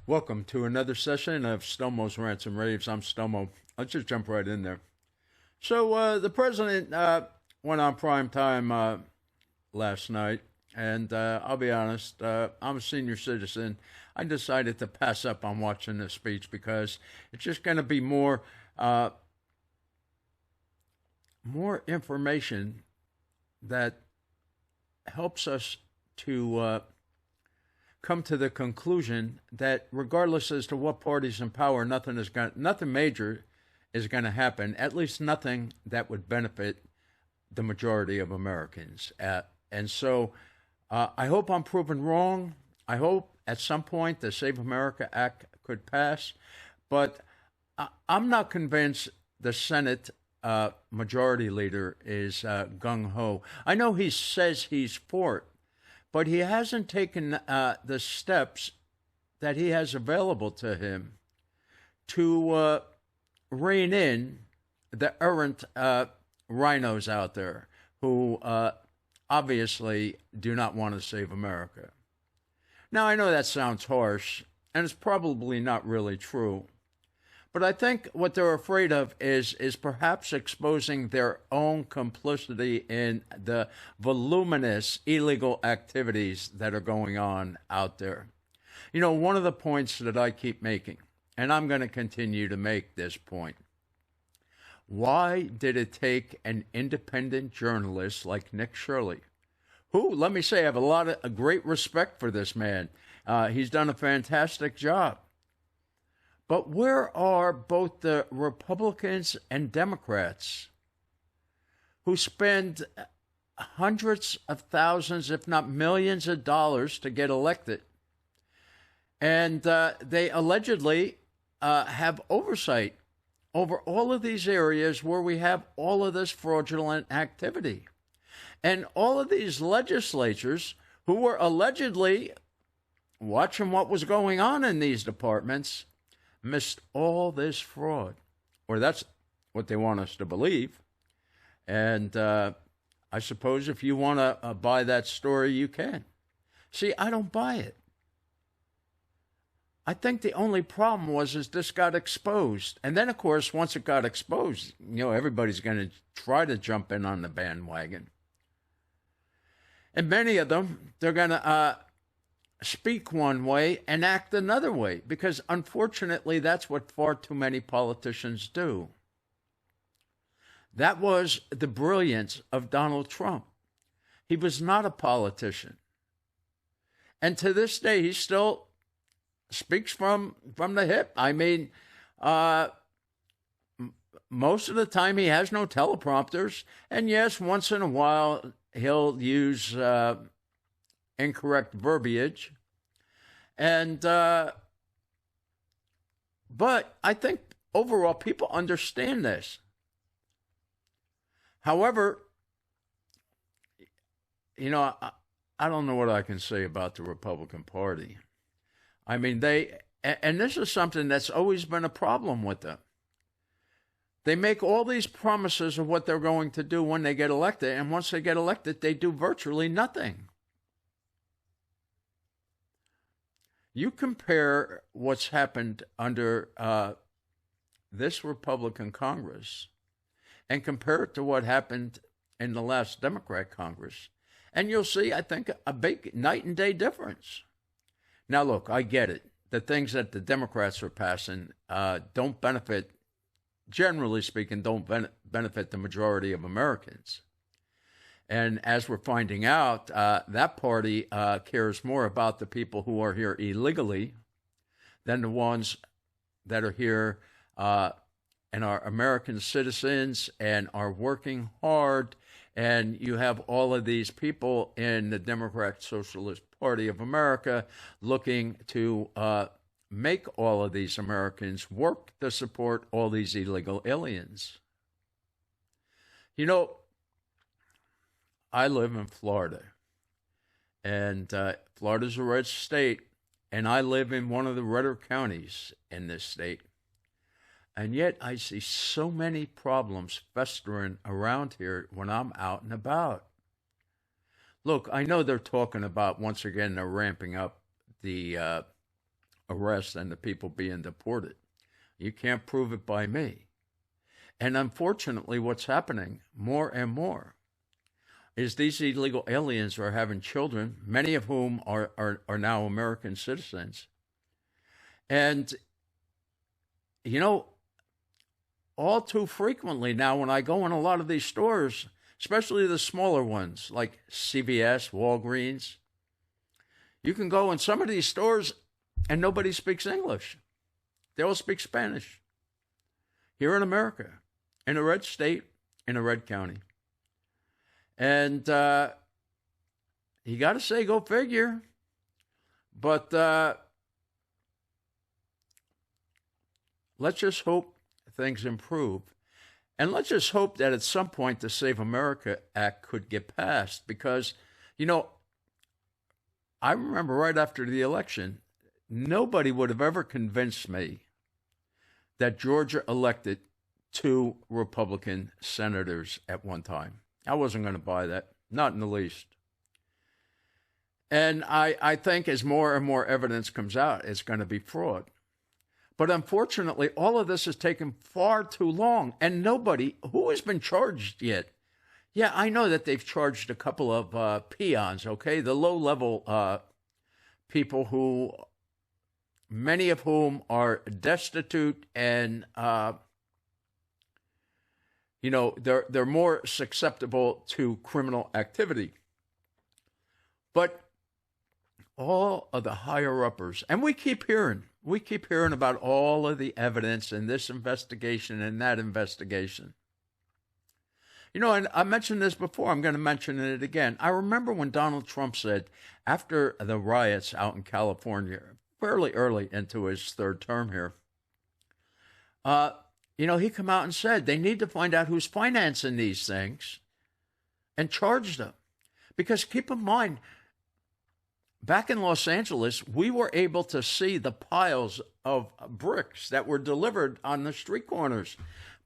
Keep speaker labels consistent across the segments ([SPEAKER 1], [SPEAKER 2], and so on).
[SPEAKER 1] Welcome to another session of Stelmo's Rants and Raves. I'm Stelmo. I'll just jump right in there. So the president went on prime time last night, and I'll be honest, I'm a senior citizen. I decided to pass up on watching this speech because it's just going to be more information that helps us to come to the conclusion that regardless as to what party's in power, nothing major is going to happen. At least nothing that would benefit the majority of Americans. And so, I hope I'm proven wrong. I hope at some point the Save America Act could pass, but I'm not convinced the Senate majority leader is gung ho. I know he says he's for it, but he hasn't taken the steps that he has available to him to rein in the errant rhinos out there who obviously do not want to save America. Now, I know that sounds harsh, and it's probably not really true. But I think what they're afraid of is perhaps exposing their own complicity in the voluminous illegal activities that are going on out there. You know, one of the points that I keep making, and I'm going to continue to make this point, why did it take an independent journalist like Nick Shirley, who, let me say, I have a great respect for this man. He's done a fantastic job. But where are both the Republicans and Democrats who spend hundreds of thousands, if not millions of dollars to get elected? And they allegedly have oversight over all of these areas where we have all of this fraudulent activity. And all of these legislatures who were allegedly watching what was going on in these departments missed all this fraud, or that's what they want us to believe. And I suppose if you want to buy that story, you can. See, I don't buy it. I think the only problem is this got exposed. And then, of course, once it got exposed, everybody's going to try to jump in on the bandwagon. And many of them, they're going to speak one way and act another way, because unfortunately that's what far too many politicians do. That was the brilliance of Donald Trump. He was not a politician. And to this day, he still speaks from the hip. I mean, most of the time he has no teleprompters. And yes, once in a while he'll use incorrect verbiage. And but I think overall people understand this. However, I don't know what I can say about the Republican Party. I mean, and this is something that's always been a problem with them. They make all these promises of what they're going to do when they get elected, and once they get elected, they do virtually nothing. You compare what's happened under this Republican Congress and compare it to what happened in the last Democrat Congress, and you'll see, I think, a big night and day difference. Now, look, I get it. The things that the Democrats are passing don't benefit, generally speaking, don't benefit the majority of Americans. And as we're finding out, that party cares more about the people who are here illegally than the ones that are here and are American citizens and are working hard. And you have all of these people in the Democrat Socialist Party of America looking to make all of these Americans work to support all these illegal aliens. I live in Florida, and Florida's a red state, and I live in one of the redder counties in this state. And yet I see so many problems festering around here when I'm out and about. Look, I know they're talking about, once again, they're ramping up the arrests and the people being deported. You can't prove it by me. And unfortunately, what's happening more and more is these illegal aliens are having children, many of whom are now American citizens. And, you know, all too frequently now when I go in a lot of these stores, especially the smaller ones like CVS, Walgreens, you can go in some of these stores and nobody speaks English. They all speak Spanish. Here in America, in a red state, in a red county. And you got to say, go figure. But let's just hope things improve. And let's just hope that at some point the Save America Act could get passed. Because, you know, I remember right after the election, nobody would have ever convinced me that Georgia elected 2 Republican senators at one time. I wasn't going to buy that, not in the least. And I think as more and more evidence comes out, it's going to be fraud. But unfortunately, all of this has taken far too long, and nobody, who has been charged yet? Yeah, I know that they've charged a couple of peons, okay? The low-level people who, many of whom are destitute and you know, they're more susceptible to criminal activity. But all of the higher-uppers, and we keep hearing about all of the evidence in this investigation and that investigation. You know, and I mentioned this before, I'm going to mention it again. I remember when Donald Trump said, after the riots out in California, fairly early into his 3rd term here, you know, he came out and said they need to find out who's financing these things and charge them. Because keep in mind, back in Los Angeles, we were able to see the piles of bricks that were delivered on the street corners,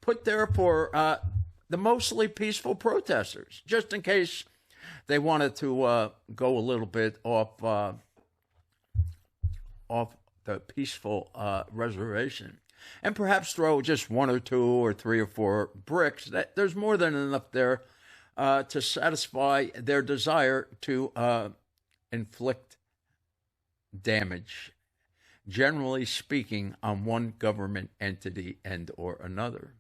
[SPEAKER 1] put there for the mostly peaceful protesters, just in case they wanted to go a little bit off the peaceful reservation. And perhaps throw just 1 or 2 or 3 or 4 bricks. There's more than enough there to satisfy their desire to inflict damage, generally speaking, on one government entity and or another.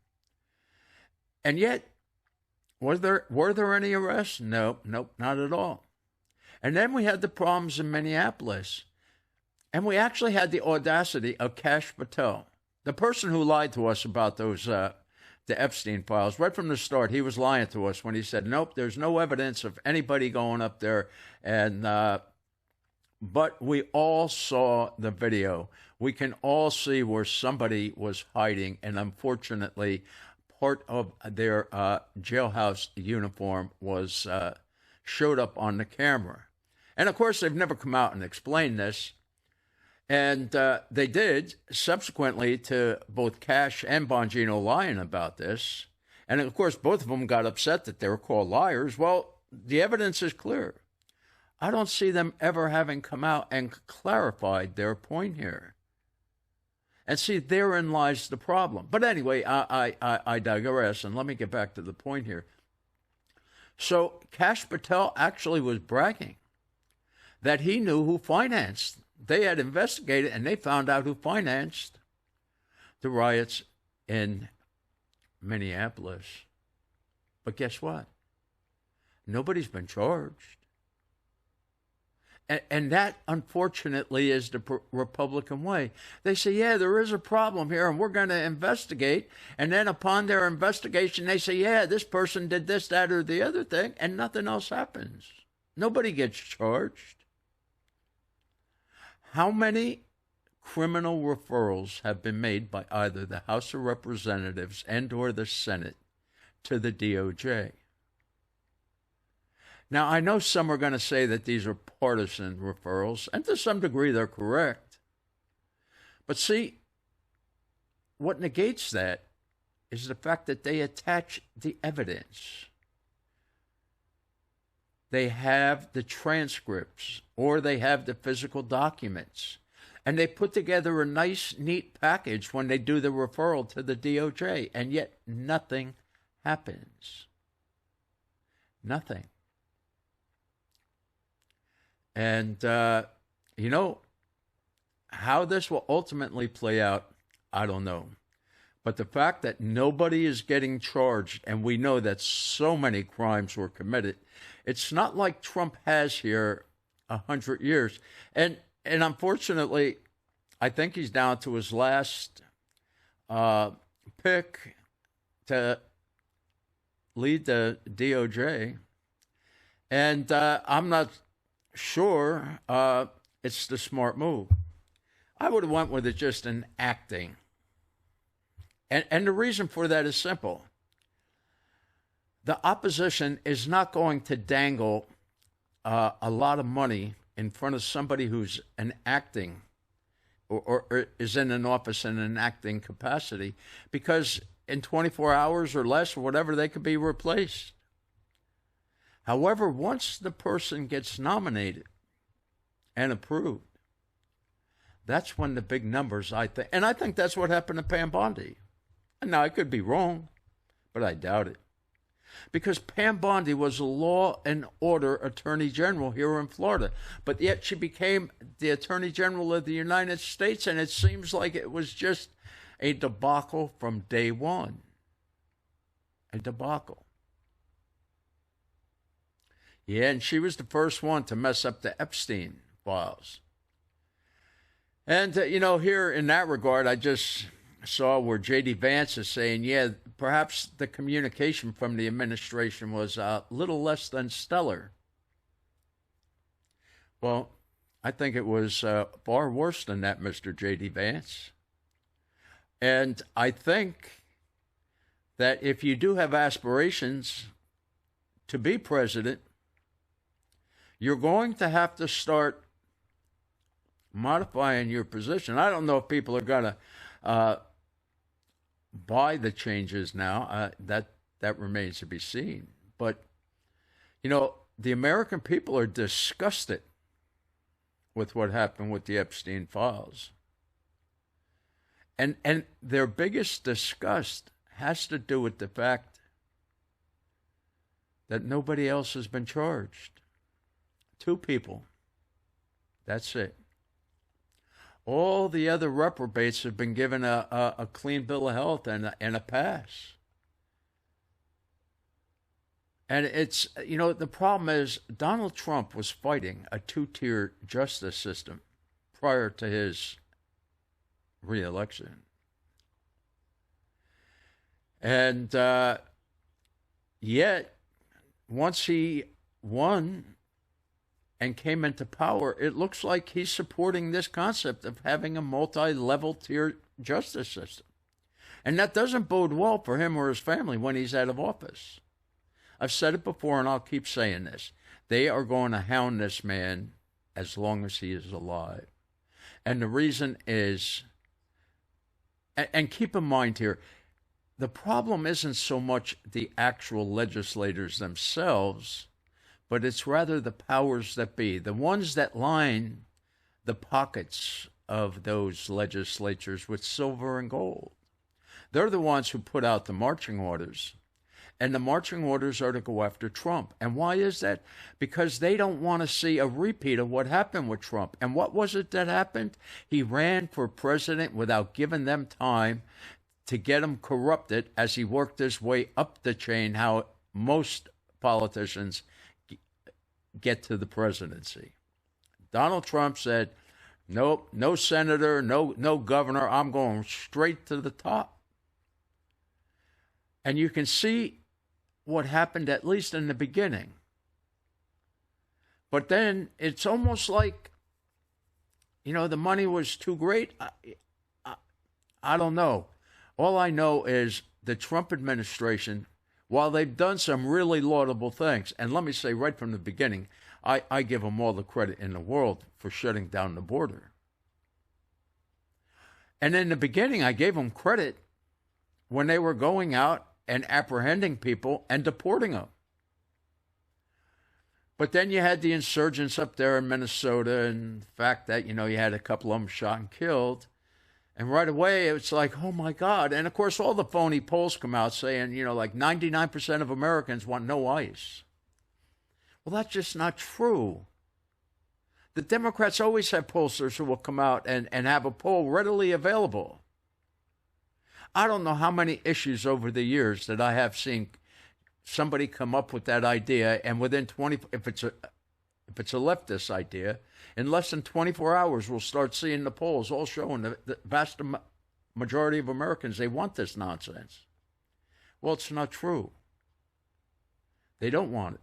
[SPEAKER 1] And yet, were there any arrests? Nope, not at all. And then we had the problems in Minneapolis. And we actually had the audacity of Kash Patel, the person who lied to us about those, the Epstein files. Right from the start, he was lying to us when he said, nope, there's no evidence of anybody going up there. And but we all saw the video. We can all see where somebody was hiding. And unfortunately, part of their jailhouse uniform was showed up on the camera. And of course, they've never come out and explained this. And they did, subsequently to both Kash and Bongino lying about this. And of course, both of them got upset that they were called liars. Well, the evidence is clear. I don't see them ever having come out and clarified their point here. And see, therein lies the problem. But anyway, I digress, and let me get back to the point here. So Kash Patel actually was bragging that he knew who financed. They had investigated, and they found out who financed the riots in Minneapolis. But guess what? Nobody's been charged. And that, unfortunately, is the Republican way. They say, yeah, there is a problem here, and we're going to investigate. And then upon their investigation, they say, yeah, this person did this, that, or the other thing, and nothing else happens. Nobody gets charged. How many criminal referrals have been made by either the House of Representatives and or the Senate to the DOJ? Now, I know some are going to say that these are partisan referrals, and to some degree they're correct. But see, what negates that is the fact that they attach the evidence. They have the transcripts, or they have the physical documents. And they put together a nice, neat package when they do the referral to the DOJ, and yet nothing happens. Nothing. And, you know, how this will ultimately play out, I don't know. But the fact that nobody is getting charged, and we know that so many crimes were committed, it's not like Trump has here 100 years. And unfortunately, I think he's down to his last pick to lead the DOJ. And I'm not sure it's the smart move. I would have went with it just an acting. And the reason for that is simple. The opposition is not going to dangle a lot of money in front of somebody who's an acting or is in an office in an acting capacity, because in 24 hours or less or whatever, they could be replaced. However, once the person gets nominated and approved, that's when the big numbers, I think. And I think that's what happened to Pam Bondi. Now, I could be wrong, but I doubt it. Because Pam Bondi was a law and order attorney general here in Florida, but yet she became the attorney general of the United States, and it seems like it was just a debacle from day one. A debacle. Yeah, and she was the first one to mess up the Epstein files. And, you know, here in that regard, I just saw where J.D. Vance is saying, yeah, perhaps the communication from the administration was a little less than stellar. Well, I think it was far worse than that, Mr. J.D. Vance. And I think that if you do have aspirations to be president, you're going to have to start modifying your position. I don't know if people are going to buy the changes now. That remains to be seen. But, you know, the American people are disgusted with what happened with the Epstein files. And their biggest disgust has to do with the fact that nobody else has been charged. 2 people. That's it. All the other reprobates have been given a clean bill of health and a pass. And it's, you know, the problem is Donald Trump was fighting a 2-tier justice system prior to his re-election. And yet, once he won and came into power, it looks like he's supporting this concept of having a multi-level tier justice system. And that doesn't bode well for him or his family when he's out of office. I've said it before, and I'll keep saying this. They are going to hound this man as long as he is alive. And the reason is, and keep in mind here, the problem isn't so much the actual legislators themselves, but it's rather the powers that be, the ones that line the pockets of those legislatures with silver and gold. They're the ones who put out the marching orders, and the marching orders are to go after Trump. And why is that? Because they don't want to see a repeat of what happened with Trump. And what was it that happened? He ran for president without giving them time to get him corrupted as he worked his way up the chain, how most politicians get to the presidency. Donald Trump said, nope, no senator, no governor, I'm going straight to the top. And you can see what happened, at least in the beginning. But then it's almost like, you know, the money was too great. I don't know. All I know is the Trump administration, while they've done some really laudable things, and let me say right from the beginning, I give them all the credit in the world for shutting down the border. And in the beginning, I gave them credit when they were going out and apprehending people and deporting them. But then you had the insurgents up there in Minnesota, and the fact that, you had a couple of them shot and killed. And right away, it's like, oh my God. And of course, all the phony polls come out saying, like 99% of Americans want no ICE. Well, that's just not true. The Democrats always have pollsters who will come out and have a poll readily available. I don't know how many issues over the years that I have seen somebody come up with that idea, and within 20, if it's a leftist idea, in less than 24 hours, we'll start seeing the polls all showing the vast majority of Americans, they want this nonsense. Well, it's not true. They don't want it.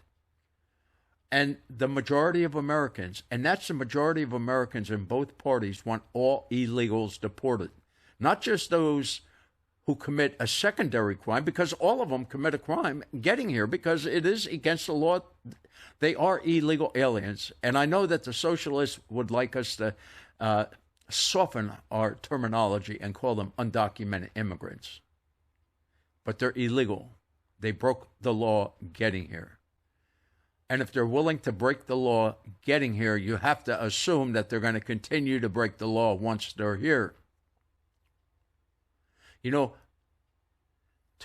[SPEAKER 1] And the majority of Americans, and that's the majority of Americans in both parties, want all illegals deported. Not just those who commit a secondary crime, because all of them commit a crime getting here, because it is against the law. They are illegal aliens. And I know that the socialists would like us to soften our terminology and call them undocumented immigrants. But they're illegal. They broke the law getting here. And if they're willing to break the law getting here, you have to assume that they're going to continue to break the law once they're here. To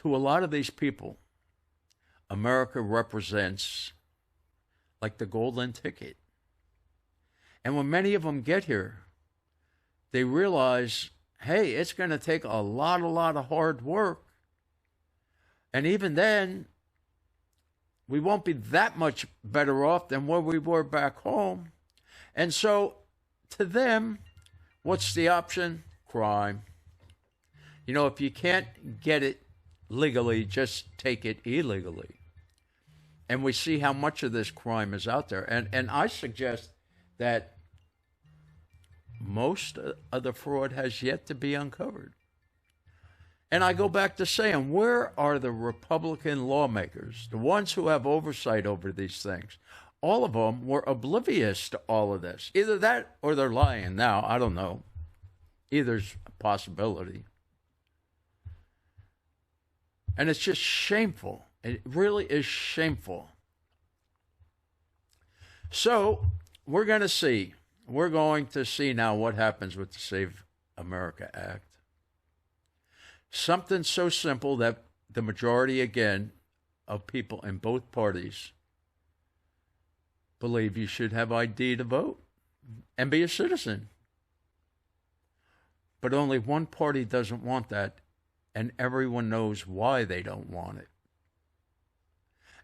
[SPEAKER 1] a lot of these people, America represents like the golden ticket. And when many of them get here, they realize, hey, it's going to take a lot of hard work. And even then, we won't be that much better off than where we were back home. And so, to them, what's the option? Crime. If you can't get it legally, just take it illegally. And we see how much of this crime is out there. And I suggest that most of the fraud has yet to be uncovered. And I go back to saying, where are the Republican lawmakers, the ones who have oversight over these things? All of them were oblivious to all of this. Either that or they're lying now. I don't know. Either's a possibility. And it's just shameful. It really is shameful. So we're going to see. We're going to see now what happens with the Save America Act. Something so simple that the majority, again, of people in both parties believe you should have ID to vote and be a citizen. But only one party doesn't want that, and everyone knows why they don't want it.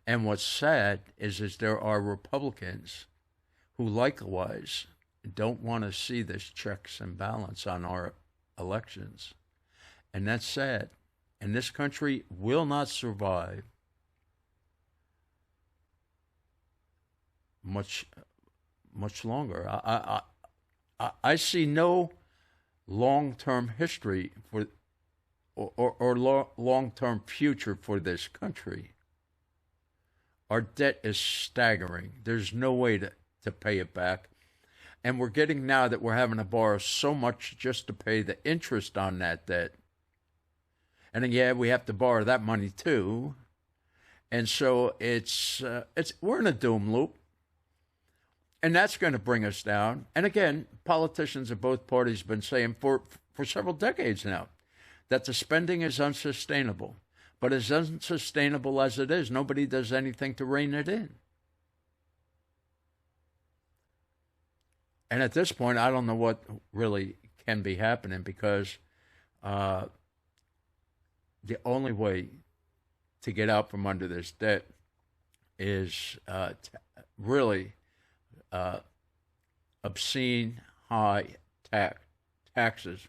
[SPEAKER 1] And what's sad is there are Republicans who likewise don't want to see this checks and balance on our elections. And that's sad. And this country will not survive much longer. I see no long-term history for or long-term future for this country. Our debt is staggering. There's no way to pay it back. And we're getting now that we're having to borrow so much just to pay the interest on that debt. And then, yeah, we have to borrow that money too. And so we're in a doom loop. And that's going to bring us down. And again, politicians of both parties have been saying for several decades now that the spending is unsustainable. But as unsustainable as it is, nobody does anything to rein it in. And at this point, I don't know what really can be happening, because the only way to get out from under this debt is really obscene high taxes,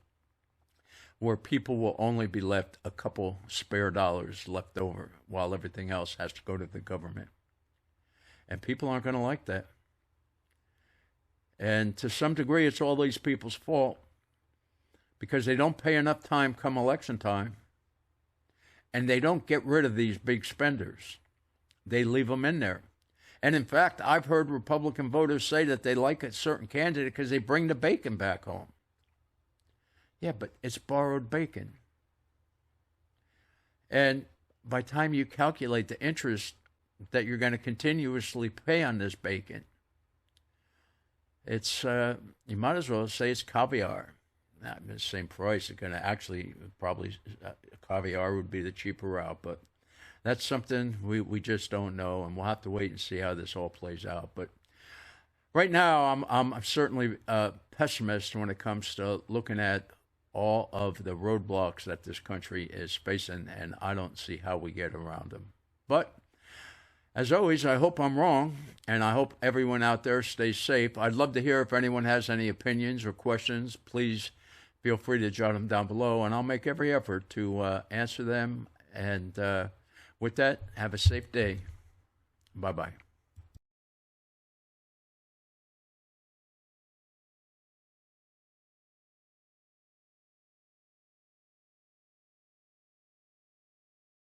[SPEAKER 1] where people will only be left a couple spare dollars left over while everything else has to go to the government. And people aren't going to like that. And to some degree, it's all these people's fault, because they don't pay enough time come election time, and they don't get rid of these big spenders. They leave them in there. And in fact, I've heard Republican voters say that they like a certain candidate because they bring the bacon back home. Yeah, but it's borrowed bacon. And by the time you calculate the interest that you're going to continuously pay on this bacon. It's you might as well say it's caviar. Not the same price. It's going to actually probably caviar would be the cheaper route, but that's something we just don't know, and we'll have to wait and see how this all plays out. But right now, I'm certainly a pessimist when it comes to looking at all of the roadblocks that this country is facing, and I don't see how we get around them. But as always, I hope I'm wrong, and I hope everyone out there stays safe. I'd love to hear if anyone has any opinions or questions. Please feel free to jot them down below, and I'll make every effort to answer them. And with that, have a safe day. Bye-bye.